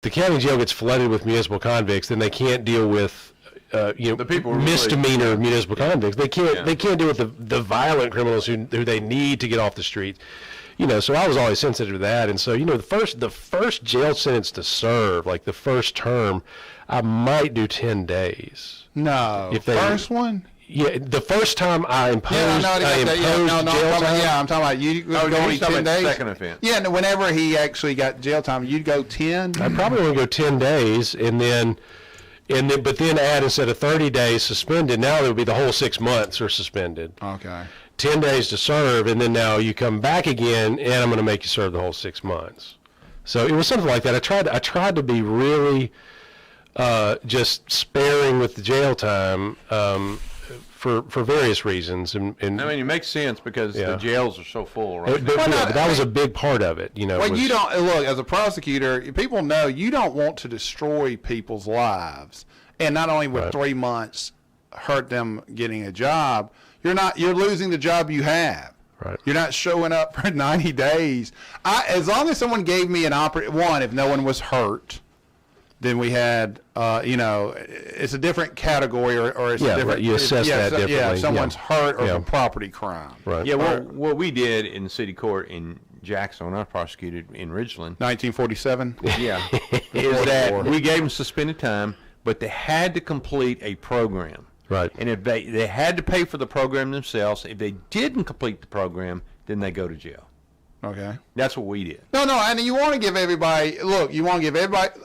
the county jail gets flooded with municipal convicts, then they can't deal with the people misdemeanor municipal convicts. They can't deal with the violent criminals who they need to get off the street. So I was always sensitive to that, and so the first jail sentence to serve, like the first term, I might do 10 days. No, first one. Yeah, the first time I imposed, jail time. I'm talking about you go 10 days. Second offense. Yeah, and whenever he actually got jail time, you'd go 10. I probably want to go 10 days, but then add, instead of 30 days suspended, now it would be the whole 6 months are suspended. Okay. 10 days to serve, and then now you come back again, and I'm going to make you serve the whole 6 months. So it was something like that. I tried to be really just sparing with the jail time. For various reasons, and I mean, it makes sense because the jails are so full, right? But that was a big part of it, Well, you don't look, as a prosecutor, people know you don't want to destroy people's lives, and not only with 3 months hurt them getting a job, you're losing the job you have. Right. You're not showing up for 90 days. As long as someone gave me an if no one was hurt. Then we had, it's a different category, or it's a different. Right. You assess that differently. Yeah, if someone's hurt or a property crime. Right. Yeah. Well, what we did in city court in Jackson, when I prosecuted in Ridgeland, 1947. Yeah, is that we gave them suspended time, but they had to complete a program. Right. And if they had to pay for the program themselves. If they didn't complete the program, then they go to jail. Okay. That's what we did. No, and you want to give everybody. Look, you want to give everybody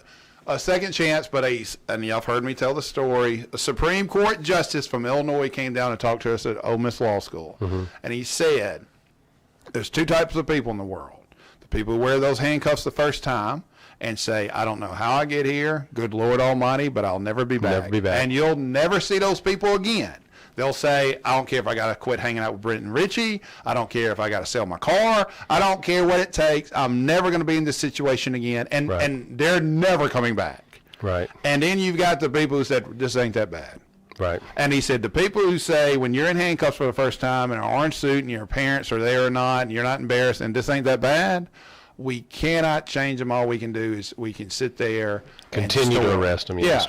a second chance, but and y'all have heard me tell the story. A Supreme Court justice from Illinois came down and talked to us at Ole Miss Law School, and he said, "There's two types of people in the world: the people who wear those handcuffs the first time and say, 'I don't know how I get here, good Lord Almighty, but I'll never be back.' And you'll never see those people again. They'll say, 'I don't care if I got to quit hanging out with Brent and Richie. I don't care if I got to sell my car. I don't care what it takes. I'm never going to be in this situation again.' And they're never coming back. Right. And then you've got the people who said, 'This ain't that bad.' Right. And he said, the people who say, when you're in handcuffs for the first time in an orange suit and your parents are there or not, and you're not embarrassed, and this ain't that bad, we cannot change them. All we can do is we can sit there, continue to arrest them. Yes.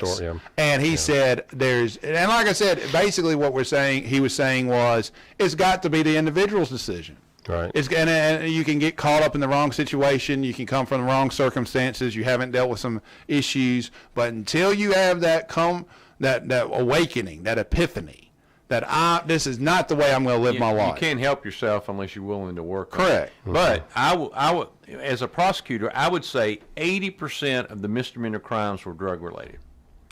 And he said, and like I said, basically what he was saying was, it's got to be the individual's decision. Right. And you can get caught up in the wrong situation. You can come from the wrong circumstances. You haven't dealt with some issues. But until you have that awakening, that epiphany, that this is not the way I'm going to live my life. You can't help yourself unless you're willing to work. Correct. But I would, as a prosecutor, I would say 80% of the misdemeanor crimes were drug related.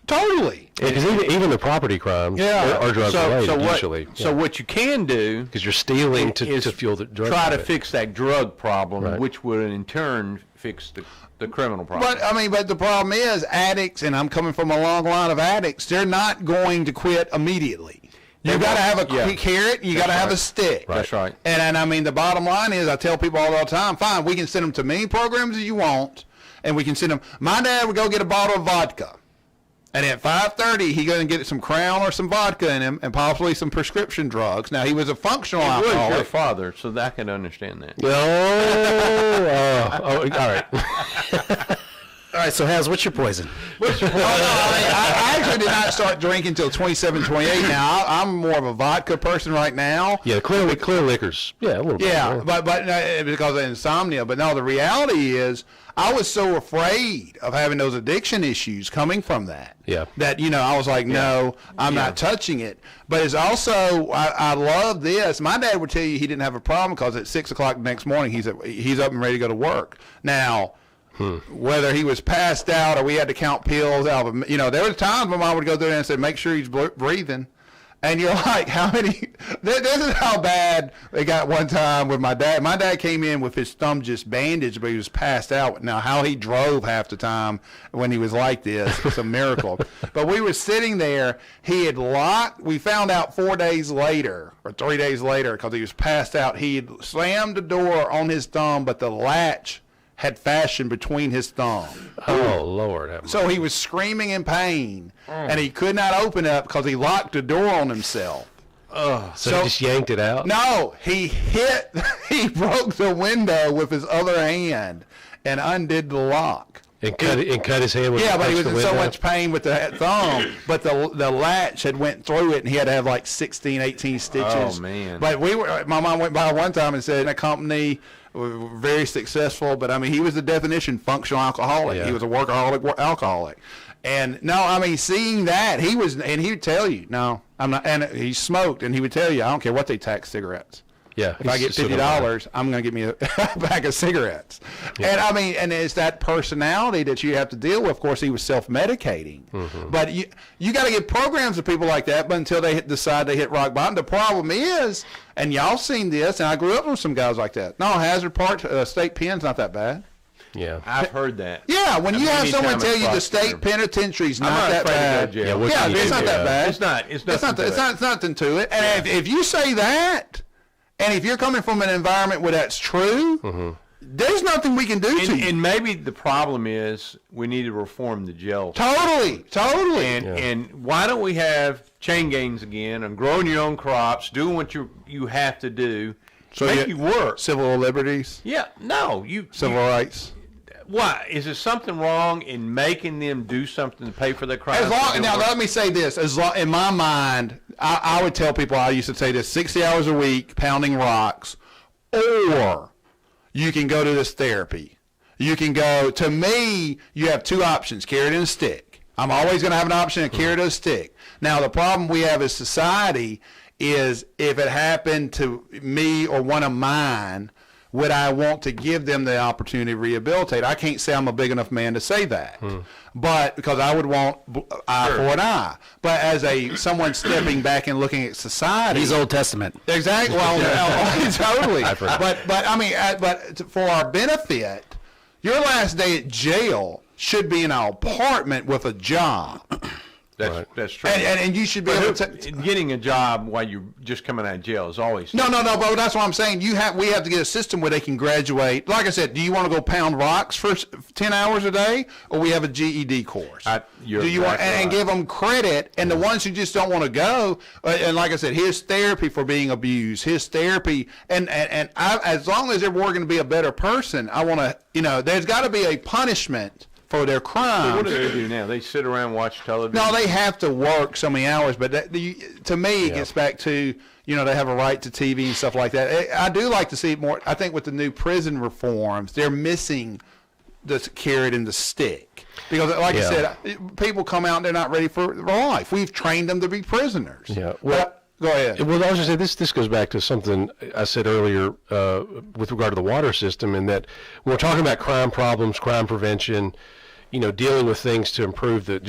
Totally. Because even the property crimes are drug related usually. So what you can do, because you're stealing to fuel the drug. Try to fix that drug problem, which would in turn fix the criminal problem. But the problem is addicts, and I'm coming from a long line of addicts. They're not going to quit immediately. You got to have a quick carrot. You got to have a stick. Right. That's right. And I mean, the bottom line is, I tell people all the time, fine, we can send them to many programs as you want, and we can send them. My dad would go get a bottle of vodka, and at 5:30, he going to get some Crown or some vodka in him, and possibly some prescription drugs. Now, he was a functional alcoholic. He was your father, so I can understand that. All right. All right, so Hazz, what's your poison? I actually did not start drinking until 27, 28. Now I'm more of a vodka person right now. Yeah, clear liquors. Yeah, a little bit. Yeah, but because of insomnia. But no, the reality is, I was so afraid of having those addiction issues coming from that. Yeah. That I was like, no, I'm not touching it. But it's also, I love this. My dad would tell you he didn't have a problem because at 6 o'clock the next morning he's up and ready to go to work. Now. Whether he was passed out or we had to count pills out of him, there were times my mom would go there and say, make sure he's breathing. And you're like, how many? This is how bad they got one time with my dad. My dad came in with his thumb just bandaged, but he was passed out. Now, how he drove half the time when he was like this, it's a miracle. But we were sitting there. He had we found out 4 days later or 3 days later because he was passed out. He had slammed the door on his thumb, but the latch had fashioned between his thumb. Oh, Lord. So he was screaming in pain, and he could not open it up because he locked the door on himself. Oh, so he just yanked it out? No, he broke the window with his other hand and undid the lock. And cut his hand with yeah, but he was in so window. much pain with the thumb, but the latch had went through it, and he had to have like 16, 18 stitches. Oh, man. But my mom went by one time and said, in a company, very successful, but I mean, he was the definition functional alcoholic. Yeah. He was a workaholic alcoholic. And no, I mean, seeing that, he would tell you, no, I'm not, and he smoked, and he would tell you, I don't care what they tax cigarettes. Yeah, If I get $50, I'm going to get me a pack of cigarettes. Yeah. And I mean, and it's that personality that you have to deal with. Of course, he was self-medicating. Mm-hmm. But you got to get programs of people like that, but until they decide they hit rock bottom. The problem is, and y'all seen this, and I grew up with some guys like that. No, Hazard Park State Pen's not that bad. Yeah, I've heard that. Yeah, when you have someone tell you the state penitentiary's not that bad. Yeah, it's not that bad. It's nothing to it. And if you say that, and if you're coming from an environment where that's true, mm-hmm. there's nothing we can do to you. And maybe the problem is we need to reform the jail. Totally. And why don't we have chain gangs again and growing your own crops, doing what you have to do, so make you work. Civil liberties? Yeah, no. Civil rights? Why? Is there something wrong in making them do something to pay for their crimes? Now, let me say this. In my mind, I would tell people, I used to say this, 60 hours a week, pounding rocks, or you can go to this therapy. You can go, to me, you have two options, carrot and stick. I'm always going to have an option of carrot or stick. Now, the problem we have as society is if it happened to me or one of mine, would I want to give them the opportunity to rehabilitate? I can't say I'm a big enough man to say that, but because I would want eye for an eye. But as someone stepping back and looking at society, he's Old Testament. Exactly. Well, totally. But I mean, for our benefit, your last day at jail should be in an apartment with a job. That's true. And you should be able to getting a job while you're just coming out of jail is always no. But that's what I'm saying. We have to get a system where they can graduate. Like I said, do you want to go pound rocks for 10 hours a day, or we have a GED course? Do you want and give them credit? And the ones who just don't want to go, and like I said, here's therapy for being abused. Here's therapy, and as long as they're working to be a better person, I want to. There's got to be a punishment for their crimes. So what do they do now? They sit around and watch television? No, they have to work so many hours, but to me, it gets back to, they have a right to TV and stuff like that. I do like to see more. I think with the new prison reforms, they're missing the carrot and the stick. Because, like I said, people come out and they're not ready for life. We've trained them to be prisoners. Yeah. Well, go ahead. Well, I was going to say, this goes back to something I said earlier with regard to the water system, in that when we're talking about crime problems, crime prevention, dealing with things to improve the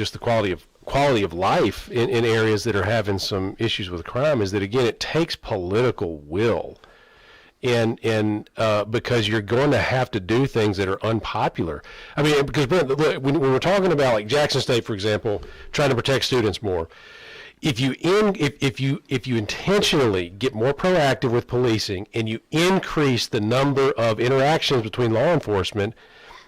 quality of life in areas that are having some issues with crime, is that, again, it takes political will, and because you're going to have to do things that are unpopular. I mean, because Brent, look, when we're talking about like Jackson State, for example, trying to protect students more, if you intentionally get more proactive with policing and you increase the number of interactions between law enforcement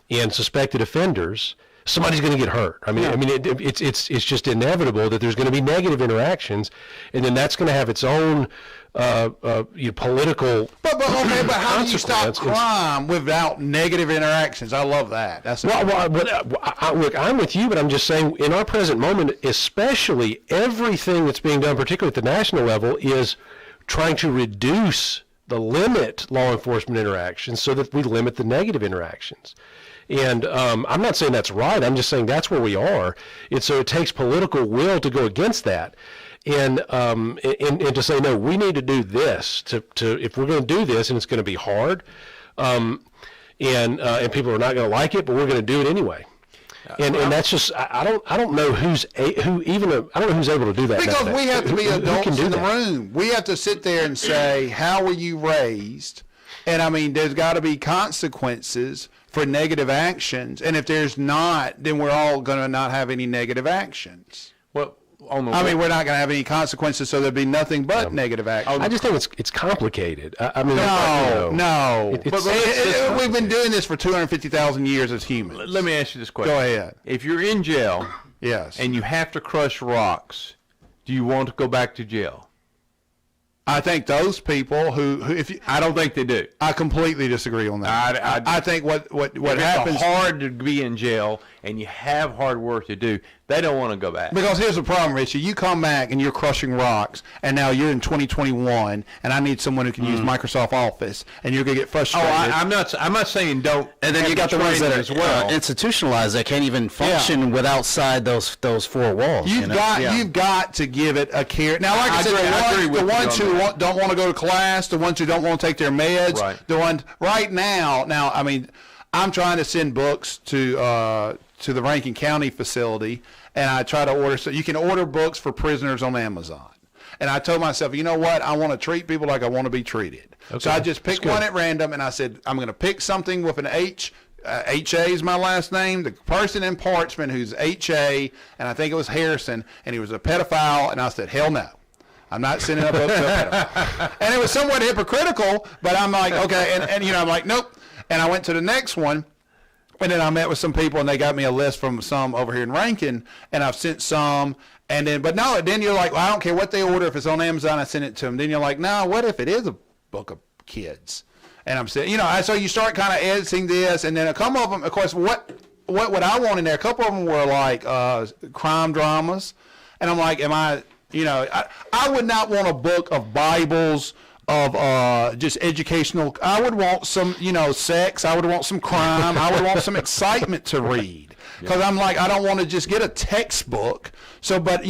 and suspected offenders, somebody's going to get hurt. I mean, it's just inevitable that there's going to be negative interactions, and then that's going to have its own political. But how do you stop crime without negative interactions? I love that. Look, I'm with you, but I'm just saying, in our present moment, especially, everything that's being done, particularly at the national level, is trying to limit law enforcement interactions so that we limit the negative interactions. And I'm not saying that's right. I'm just saying that's where we are. So it takes political will to go against that, and to say, no, we need to do this to if we're going to do this, and it's going to be hard, and people are not going to like it, but we're going to do it anyway. And that's just, I don't know who's able to do that. Because we have to be adults in the room. We have to sit there and say, how were you raised? And I mean, there's got to be consequences for negative actions, and if there's not, then we're all going to not have any negative actions. Well, we're not going to have any consequences, so there'll be nothing but negative action. I just think it's complicated. No. We've been doing this for 250,000 years as humans. Let me ask you this question. Go ahead. If you're in jail, yes, and you have to crush rocks, do you want to go back to jail? I think those people who if you, I don't think they do. I completely disagree on that. I think what happens it's hard to be in jail and you have hard work to do. They don't want to go back. Because here's the problem, Richie. You come back and you're crushing rocks, and now you're in 2021, and I need someone who can use Microsoft Office, and you're gonna get frustrated. I'm not saying don't. And then you got the ones that are as well institutionalized that can't even function with outside those four walls. You've got to give it a care. Now, like I said, the ones who don't want to go to class, the ones who don't want to take their meds, the ones right now. Now, I mean, I'm trying to send books to the Rankin County facility, and I try to order. So you can order books for prisoners on Amazon. And I told myself, you know what? I want to treat people like I want to be treated. Okay. So I just picked one at random, and I said, I'm going to pick something with an H. H.A. is my last name. The person in Parchment who's H.A., and I think it was Harrison, and he was a pedophile, and I said, hell no. I'm not sending a book to a pedophile. And it was somewhat hypocritical, but I'm like, okay, and I'm like, nope. And I went to the next one. And then I met with some people, and they got me a list from some over here in Rankin, and I've sent some. And then, but no, then you're like, well, I don't care what they order. If it's on Amazon, I send it to them. Then you're like, no, what if it is a book of kids? And I'm saying, so you start kind of editing this, and then a couple of them, of course, what I want in there, a couple of them were like crime dramas. And I'm like, I would not want a book of Bibles, of just educational. I would want some, sex. I would want some crime. I would want some excitement to read, because I'm like, I don't want to just get a textbook. So, but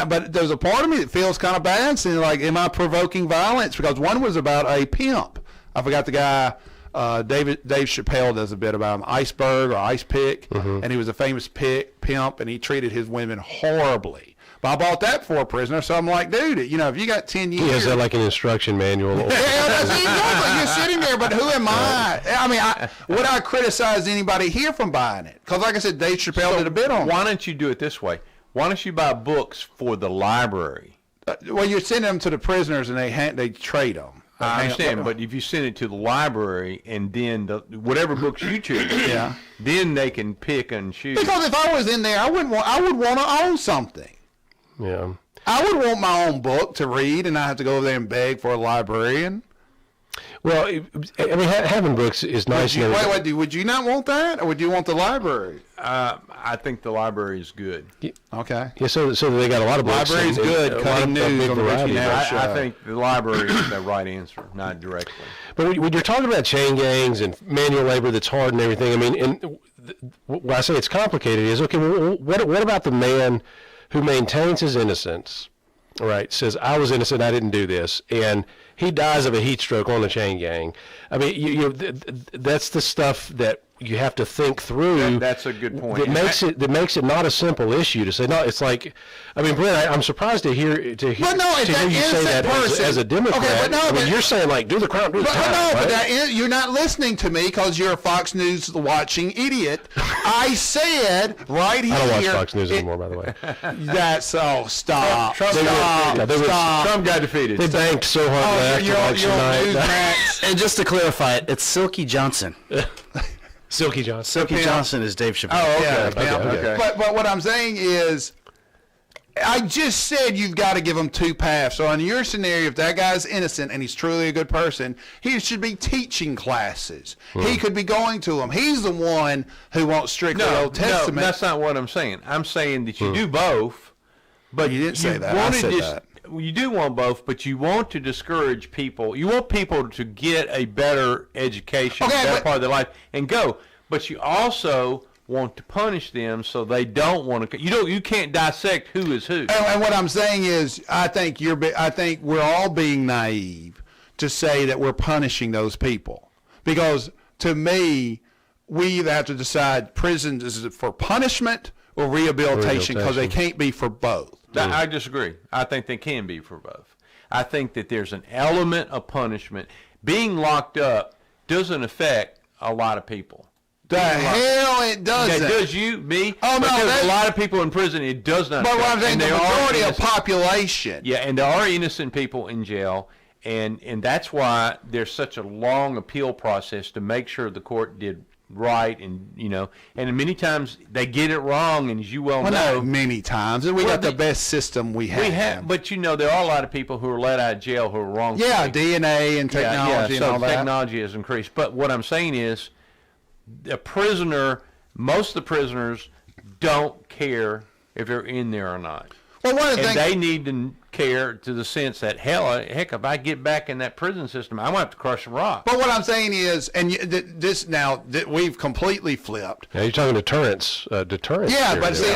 but there's a part of me that feels kind of bad, saying like, am I provoking violence? Because one was about a pimp. I forgot the guy. Dave Chappelle does a bit about him, Iceberg or Ice Pick, and he was a famous pimp, and he treated his women horribly. But I bought that for a prisoner, so I'm like, dude, if you got 10 years. He has that like an instruction manual. Yeah, that's exactly. You're sitting there, but who am I? I mean, would I criticize anybody here from buying it? Because like I said, Dave Chappelle did a bit on it. Why don't you do it this way? Why don't you buy books for the library? Well, you're sending them to the prisoners, and they trade them. I understand, but if you send it to the library and then whatever books you choose, then they can pick and choose. Because if I was in there, I would want to own something. Yeah. I would want my own book to read, and I have to go over there and beg for a librarian. Well, having books is nice. Would you not want that, or would you want the library? I think the library is good. Okay. Yeah, so they got a lot of books. Library's good. Cutting news on the Richie Nash show. I think the library is the right answer, not directly. But when you're talking about chain gangs and manual labor that's hard and everything, I mean, when I say it's complicated, is okay. Well, what about the man who maintains his innocence? Right, says, I was innocent, I didn't do this, and he dies of a heat stroke on the chain gang. I mean, that's the stuff that you have to think through. That's a good point. That makes it not a simple issue to say. No, it's like, I mean, Brent, I'm surprised to hear you say that as a Democrat. Okay, but you're saying like, do the crime, do the time. But you're not listening to me because you're a Fox News watching idiot. I said right here. I don't watch Fox News anymore, by the way. Stop. Trump got defeated. They banked so hard last election night. And just to clarify it, it's Silky Johnson. Silky Johnson. Silky Johnson is Dave Chappelle. Oh, okay. But what I'm saying is, I just said you've got to give him two paths. So in your scenario, if that guy's innocent and he's truly a good person, he should be teaching classes. He could be going to them. He's the one who wants strictly Old Testament. No, that's not what I'm saying. I'm saying that you do both. But you didn't say that. I said that. You do want both, but you want to discourage people. You want people to get a better education, that part of their life, and go. But you also want to punish them so they don't want to. You can't dissect who is who. And what I'm saying is, I think we're all being naive to say that we're punishing those people, because to me, we either have to decide prison is it for punishment or rehabilitation, because they can't be for both. I disagree. I think they can be for both. I think that there's an element of punishment. Being locked up doesn't affect a lot of people. The hell it doesn't. It does you, me. Oh, no. There's a lot of people in prison it does not affect. But what I'm saying, the majority of population. Yeah, and there are innocent people in jail, and that's why there's such a long appeal process to make sure the court did right, and and many times they get it wrong, and as you well know, not many times. We got the best system we have. But there are a lot of people who are let out of jail who are wrong. Yeah, DNA and technology and all that. Technology has increased. But what I'm saying is, most of the prisoners don't care if they're in there or not. Well, one of the things they need to care to the sense that heck, if I get back in that prison system, I'm gonna have to crush a rock. But what I'm saying is, and we've completely flipped. Yeah, you're talking deterrence. Yeah, but see,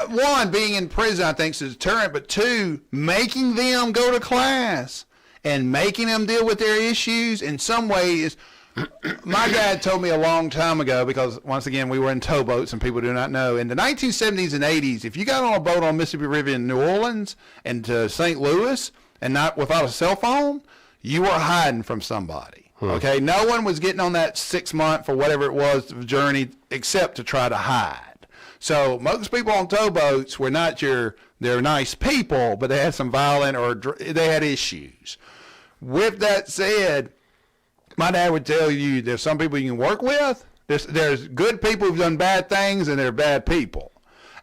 one, being in prison, I think, is a deterrent. But two, making them go to class and making them deal with their issues in some ways. My dad told me a long time ago, because once again we were in towboats and people do not know, in the 1970s and 80s, if you got on a boat on Mississippi River in New Orleans and to St. Louis and not without a cell phone, you were hiding from somebody. Okay, no one was getting on that 6-month or whatever it was journey except to try to hide. So most people on towboats were not they're nice people, but they had some violent or they had issues. With that said, my dad would tell you there's some people you can work with. There's good people who've done bad things, and they're bad people.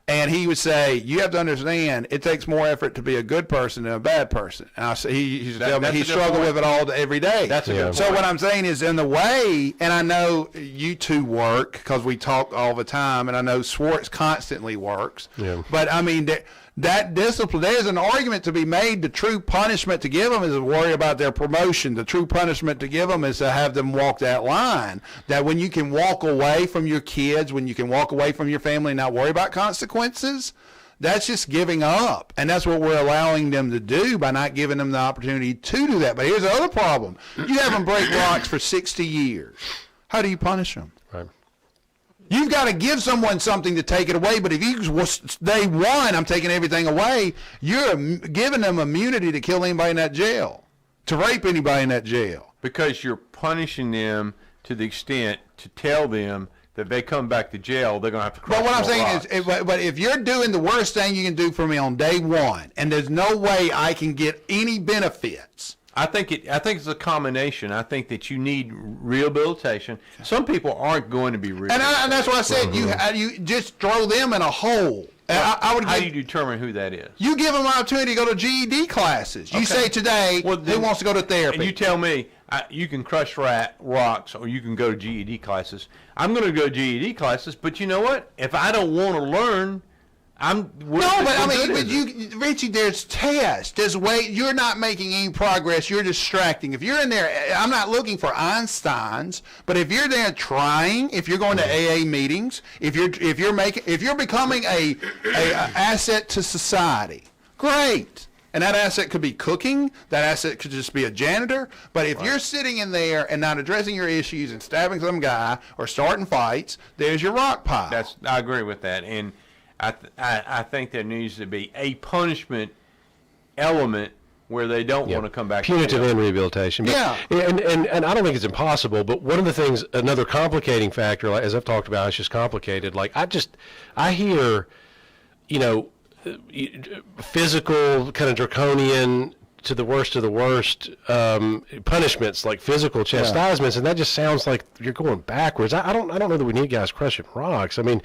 And he would say, you have to understand, it takes more effort to be a good person than a bad person. And he used to tell me he struggled with it every day. That's a good point. So what I'm saying is, in the way, and I know you two work because we talk all the time, and I know Swartz constantly works. Yeah. But I mean, that discipline, there's an argument to be made. The true punishment to give them is to worry about their promotion. The true punishment to give them is to have them walk that line. That when you can walk away from your kids, when you can walk away from your family and not worry about consequences, that's just giving up. And that's what we're allowing them to do by not giving them the opportunity to do that. But here's the other problem. You have them break rocks for 60 years. How do you punish them? Right. You've got to give someone something to take it away, but if you day one, I'm taking everything away, you're giving them immunity to kill anybody in that jail, to rape anybody in that jail. Because you're punishing them to the extent to tell them that if they come back to jail, they're going to have to crush But what I'm saying rocks. is, but if you're doing the worst thing you can do for me on day one, and there's no way I can get any benefits, I think it's a combination. I think that you need rehabilitation. Some people aren't going to be rehabilitated. and that's what I said. You just throw them in a hole. How do you determine who that is? You give them an opportunity to go to GED classes. You say today, who wants to go to therapy? And you tell me you can crush rocks or you can go to GED classes. I'm going to go to GED classes, but you know what? If I don't want to learn, Richie, there's tests. There's you're not making any progress. You're distracting. If you're in there, I'm not looking for Einsteins, but if you're there trying, if you're going to AA meetings, if you're becoming a asset to society, great. And that asset could be cooking. That asset could just be a janitor. But if you're sitting in there and not addressing your issues and stabbing some guy or starting fights, there's your rock pile. I agree with that. And I think there needs to be a punishment element where they don't want to come back. Punitive and rehabilitation. But, and I don't think it's impossible, but one of the things, another complicating factor, like, as I've talked about, it's just complicated. Like, I hear, physical, kind of draconian, to the worst of the worst punishments, like physical chastisements, and that just sounds like you're going backwards. I don't know that we need guys crushing rocks. I mean,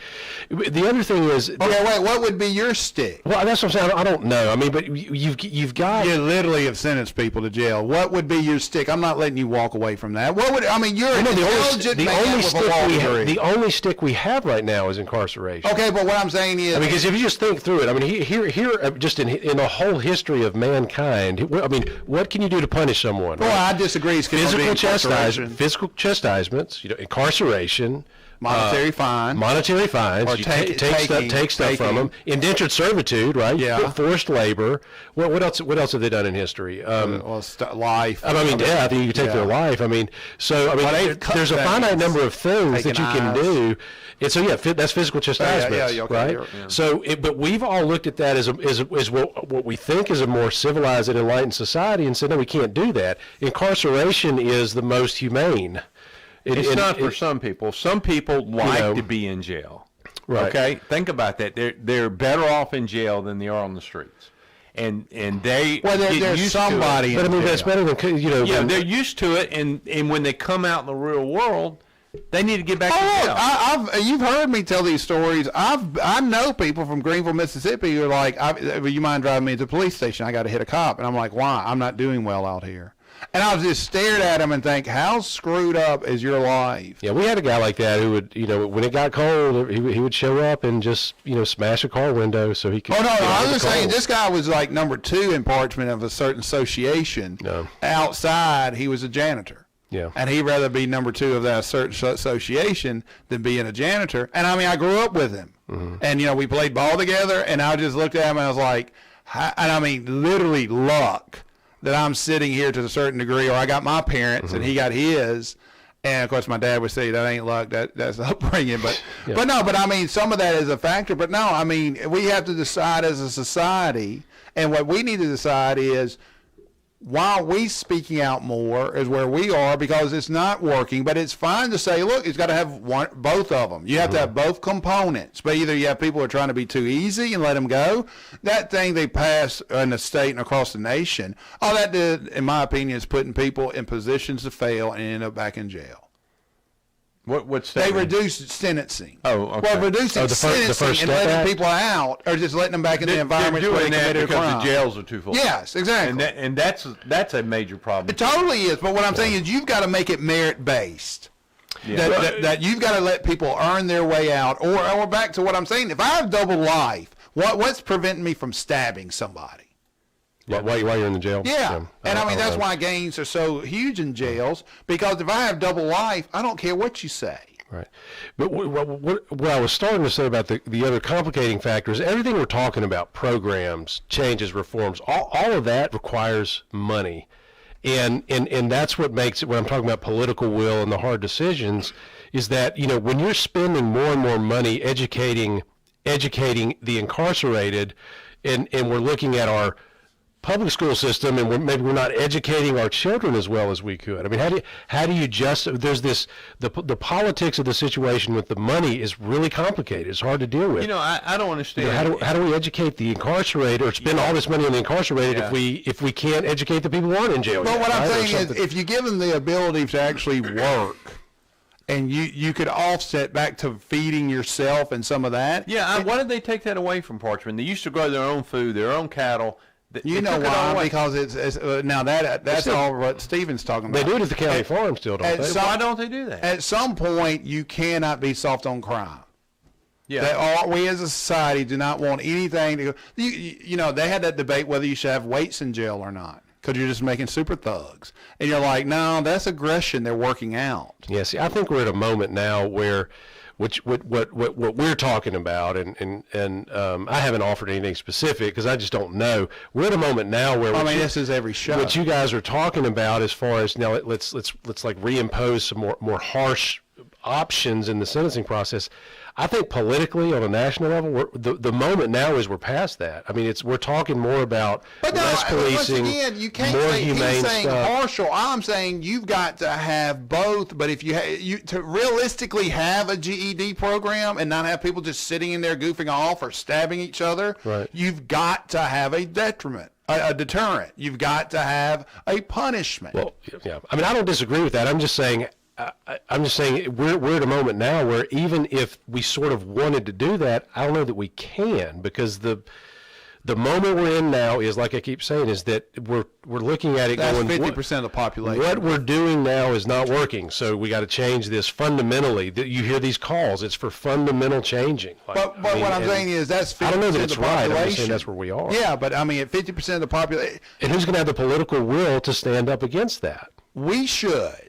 the other thing is, what would be your stick? Well, that's what I'm saying. I don't know. I mean, but you've got, you literally have sentenced people to jail. What would be your stick? I'm not letting you walk away from that. What would you're an intelligent man with a law degree. The only stick we have right now is incarceration. Okay, but what I'm saying is, because if you just think through it, I mean, here, just in the whole history of mankind. I mean, what can you do to punish someone? Well, I didisagree. Physical chastisements, incarceration, monetary fines, or take stuff from them, indentured servitude, right? Yeah, forced labor. What else have they done in history? Life. I mean, death. You can take their life. I mean, there's a finite number of things that you can do. And so, that's physical chastisement, right? Yeah. So, but we've all looked at that as what we think is a more civilized and enlightened society, and said, no, we can't do that. Incarceration is the most humane. It's not for some people. Some people like to be in jail. Right. Okay? Think about that. They're better off in jail than they are on the streets. And there's somebody. But I mean, that's better than they're used to it, and when they come out in the real world, They need to get back to jail. You've heard me tell these stories. I know people from Greenville, Mississippi who are like, you mind driving me to the police station? I got to hit a cop. And I'm like, why? I'm not doing well out here. And I was just stared at him and think, how screwed up is your life? Yeah, we had a guy like that who would, when it got cold, he would show up and just, smash a car window so he could. Oh, no, I was just saying this guy was like number 2 in parchment of a certain association. No. Outside, he was a janitor. Yeah. And he'd rather be number 2 of that certain association than being a janitor. And, I grew up with him. Mm-hmm. And, we played ball together, and I just looked at him and I was like, literally luck that I'm sitting here to a certain degree, or I got my parents and he got his. And, of course, my dad would say that ain't luck, that's upbringing. But, some of that is a factor. But, no, we have to decide as a society, and what we need to decide is, why are we speaking out more is where we are, because it's not working. But it's fine to say, look, it's got to have both of them. You have to have both components. But either you have people who are trying to be too easy and let them go. That thing they passed in the state and across the nation, all that did, in my opinion, is putting people in positions to fail and end up back in jail. What's that? They reduced sentencing. Oh, okay. Well, reducing sentencing and letting people out, or just letting them back in the environment where they committed a crime. Because the jails are too full. Yes, exactly. And that's a major problem. It totally is. But what I'm saying is, you've got to make it merit based. Yeah. That you've got to let people earn their way out. Or back to what I'm saying, if I have double life, what's preventing me from stabbing somebody? While you're in the jail? Yeah. And that's why gangs are so huge in jails, because if I have double life, I don't care what you say. Right. But what I was starting to say about the other complicating factors, everything we're talking about, programs, changes, reforms, all of that requires money. And that's what makes it, when I'm talking about political will and the hard decisions, is that, when you're spending more and more money educating the incarcerated, and we're looking at our public school system, and maybe we're not educating our children as well as we could. How do you there's this, the politics of the situation with the money is really complicated. It's hard to deal with. I don't understand. How do we educate the incarcerated, or spend all this money on the incarcerated if we can't educate the people who aren't in jail? But what I'm saying is, if you give them the ability to actually work, and you could offset back to feeding yourself and some of that. Yeah, why did they take that away from Parchman? They used to grow their own food, their own cattle. You know why? Because it's now that's all what Stephen's talking about. They do it at the county farm still, don't they? Why don't they do that? At some point, you cannot be soft on crime. Yeah. We as a society do not want anything to go. They had that debate whether you should have weights in jail or not, because you're just making super thugs. And you're like, no, that's aggression they're working out. Yeah, see, I think we're at a moment now where, what we're talking about, and I haven't offered anything specific because I just don't know. We're at a moment now where this is every show. What you guys are talking about, as far as now, let's like reimpose some more harsh options in the sentencing process. I think politically, on a national level, the moment now is we're past that. We're talking more about less policing, you can't more say, humane he's saying stuff. Partial. I'm saying you've got to have both. But if to realistically have a GED program and not have people just sitting in there goofing off or stabbing each other, right, you've got to have a deterrent. You've got to have a punishment. Well, yeah. I don't disagree with that. I'm just saying we're at a moment now where even if we sort of wanted to do that, I don't know that we can, because the moment we're in now is, like I keep saying, is that we're looking at it going, 50% of the population. What we're doing now is not working, so we got to change this fundamentally. You hear these calls; it's for fundamental changing. But what I'm saying is that's 50% I don't know that of it's the right. population. I'm just saying that's where we are. Yeah, but at 50% of the population. And who's going to have the political will to stand up against that? We should.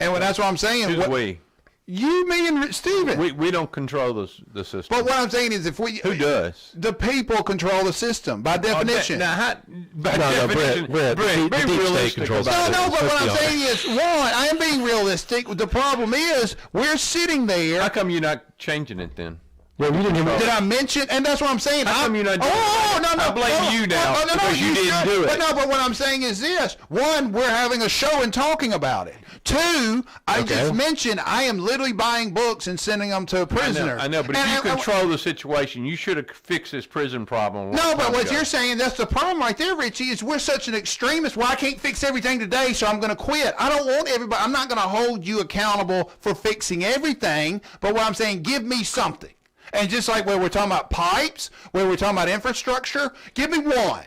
And that's what I'm saying. Who's we? You, me, and Stephen. We don't control the system. But what I'm saying is, who does? The people control the system by definition. Brett, the deep state controls the system. No, but what I'm saying is, I am being realistic. The problem is, we're sitting there. How come you're not changing it then? Well, you didn't hear me. Did I mention? And that's what I'm saying. How come you're not doing it? No. I blame you now because you didn't do it. But what I'm saying is this. One, we're having a show and talking about it. Two, I just mentioned I am literally buying books and sending them to a prisoner. I know, but if you control the situation, you should have fixed this prison problem. No, but what you're saying, that's the problem right there, Richie, is we're such an extremist. Well, I can't fix everything today, so I'm going to quit. I don't want everybody. I'm not going to hold you accountable for fixing everything, but what I'm saying, give me something. And just like where we're talking about pipes, where we're talking about infrastructure, give me one.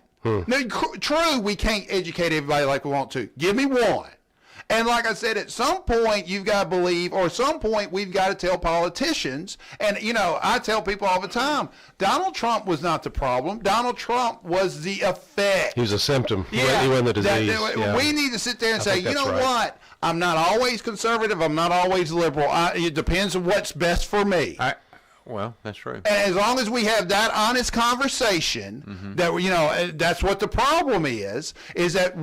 Now, true, we can't educate everybody like we want to. Give me one. And like I said, at some point you've got to believe, or at some point we've got to tell politicians. And, you know, I tell people all the time, Donald Trump was not the problem. Donald Trump was the effect. He was a symptom. He wasn't the disease. We need to sit there and say, you know what? I'm not always conservative. I'm not always liberal. It depends on what's best for me. Well, that's true. And as long as we have that honest conversation, that, you know, that's what the problem is that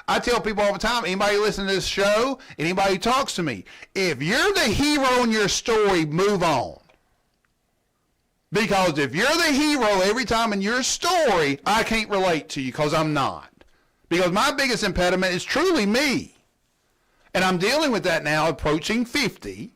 I tell people all the time, anybody listening to this show, anybody who talks to me, if you're the hero in your story, move on. Because if you're the hero every time in your story, I can't relate to you because I'm not. Because my biggest impediment is truly me. And I'm dealing with that now, approaching 50.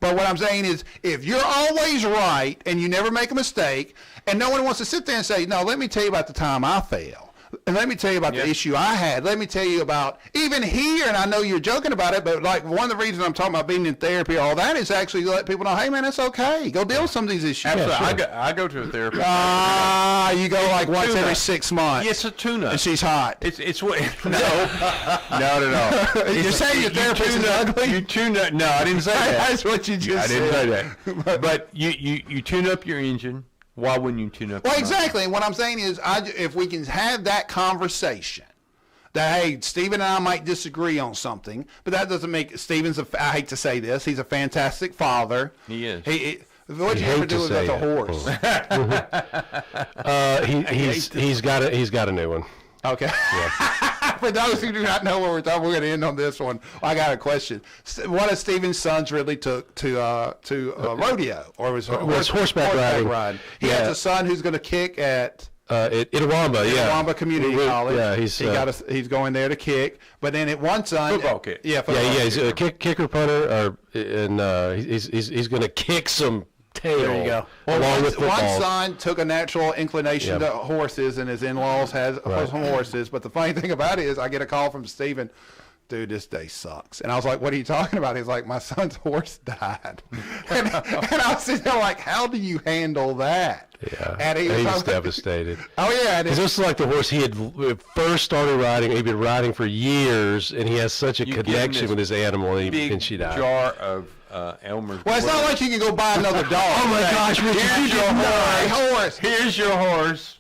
But what I'm saying is, if you're always right and you never make a mistake, and no one wants to sit there and say, no, let me tell you about the time I failed. And let me tell you about the issue I had. Let me tell you about, even here, and I know you're joking about it, but like one of the reasons I'm talking about being in therapy, all that, is actually to let people know, hey, man, it's okay. Go deal with some of these issues. Absolutely. I go to a therapist. You go like once every 6 months. It's a tuna. And she's hot. It's what? No. You're saying your therapist is ugly? You tune up. No, I didn't say that. That's what you just said. I didn't say that. But you tune up your engine. Why wouldn't you tune up? Well, exactly. And what I'm saying is, if we can have that conversation, that, hey, Stephen and I might disagree on something, but that doesn't make Stephen's, I hate to say this, he's a fantastic father. He is. What'd you ever do with the horse? He's got a new one. Okay. Yeah. For those who do not know what we're talking, we're going to end on this one. I got a question. One of Stephen's sons really took to rodeo, or was horseback riding. He has a son who's going to kick at Itawamba, Itawamba Community College. Yeah, he's going there to kick. But then at one son, football kick. Yeah, he's a kicker punter, and he's going to kick some tail. There you go. Well, one son took a natural inclination to horses, and his in-laws has some horses. But the funny thing about it is, I get a call from Stephen, dude, this day sucks. And I was like, what are you talking about? He's like, my son's horse died. and I was sitting there like, how do you handle that? Yeah, and he was devastated. Oh, yeah. Because this is like the horse he had first started riding. He'd been riding for years, and he has such a connection with his animal, and she died. Jar of Elmer's. Well, it's not like you can go buy another dog. Oh, my gosh, Richie, here's your horse. Here's your horse.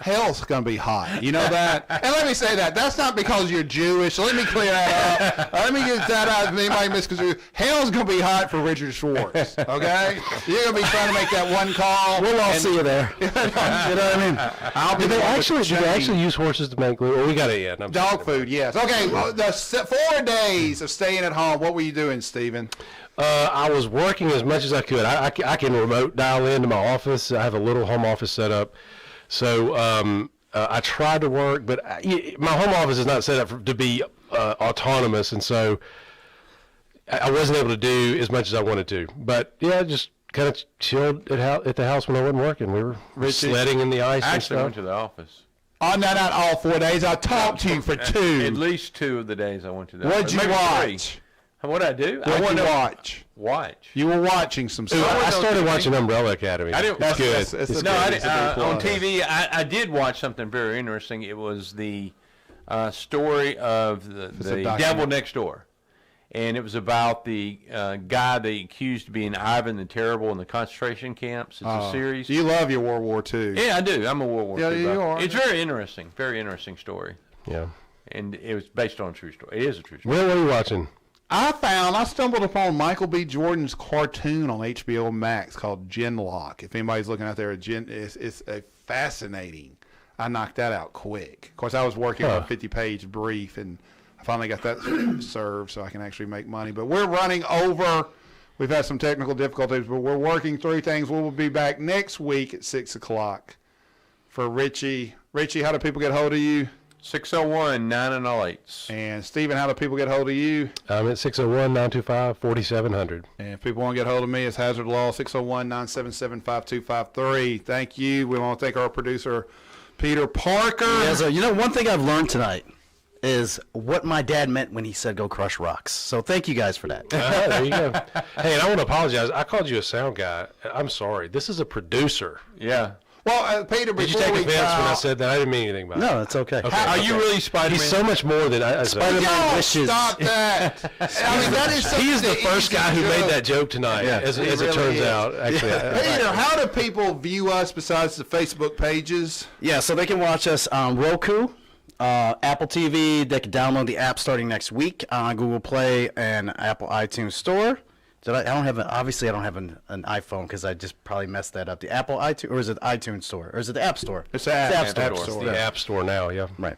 Hell's going to be hot. You know that? And let me say that. That's not because you're Jewish. Let me clear that up. Let me get that out. Anybody misconstrued. Hell's going to be hot for Richard Schwartz. Okay? You're going to be trying to make that one call. We'll all see you there. You know what I mean? Do they actually use horses to make glue? Well, we got to end. Dog food, yes. Okay, well, the 4 days of staying at home, what were you doing, Stephen? I was working as much as I could. I can remote dial into my office. I have a little home office set up. So I tried to work, but my home office is not set up to be autonomous, and so I wasn't able to do as much as I wanted to. But yeah, just kind of chilled at the house when I wasn't working. We were sledding in the ice. I and actually stuff. went to the office. Oh, no, not all 4 days. I talked to you for 2. At least 2 of the days I went to the What'd office. you watch? What'd I do? What'd you watch? Watch. You were watching some stuff. I started watching Umbrella Academy. I didn't. It's good. On TV, I did watch something very interesting. It was the story of the Devil Next Door, and it was about the guy they accused of being Ivan the Terrible in the concentration camps. It's a series. You love your World War II. Yeah, I do. I'm a World War II. Yeah, you are. It's very interesting. Very interesting story. Yeah. And it was based on a true story. It is a true story. What are you watching? I stumbled upon Michael B. Jordan's cartoon on HBO Max called Genlock. If anybody's looking out there, it's a fascinating. I knocked that out quick. Of course, I was working on a 50-page brief, and I finally got that served so I can actually make money. But we're running over. We've had some technical difficulties, but we're working through things. We will be back next week at 6 o'clock for Richie. Richie, how do people get hold of you? 601-908. And Stephen, how do people get hold of you? I'm at 601-925-4700. And if people want to get hold of me, it's Hazard Law, 601-977-5253. Thank you. We want to thank our producer, Peter Parker. Yeah, so, one thing I've learned tonight is what my dad meant when he said go crush rocks. So thank you guys for that. There you go. Hey, and I want to apologize. I called you a sound guy. I'm sorry. This is a producer. Yeah. Well, Peter, before Did you take offense when I said that? I didn't mean anything by it. No, it's okay. Are you really Spider-Man? He's so much more than I said. Spider-Man wishes. Stop that. I mean, that is He is the first guy who made that joke tonight, as it really turns is. out. Actually, Peter, how do people view us besides the Facebook pages? Yeah, so they can watch us on Roku, Apple TV. They can download the app starting next week on Google Play and Apple iTunes Store. Obviously I don't have an iPhone because I just probably messed that up. The Apple iTunes, or is it the iTunes Store, or is it the App Store? It's the App Store. It's the App Store now, yeah. Right.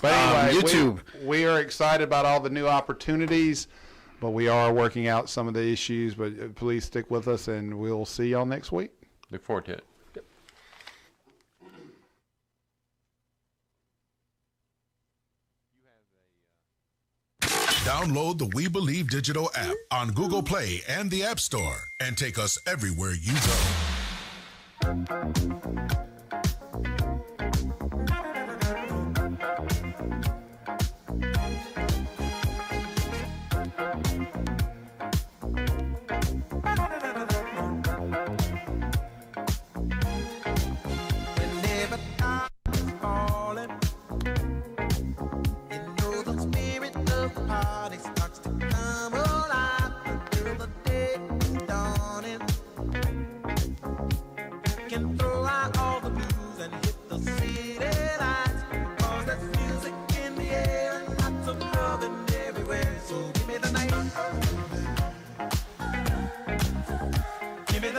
But anyway, YouTube. We are excited about all the new opportunities, but we are working out some of the issues. But please stick with us, and we'll see y'all next week. Look forward to it. Download the We Believe Digital app on Google Play and the App Store and take us everywhere you go. Give me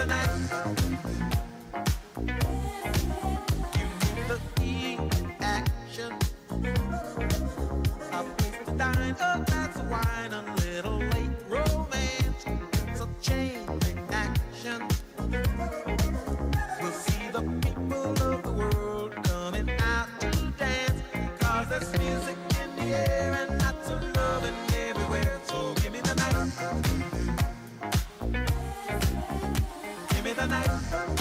the night.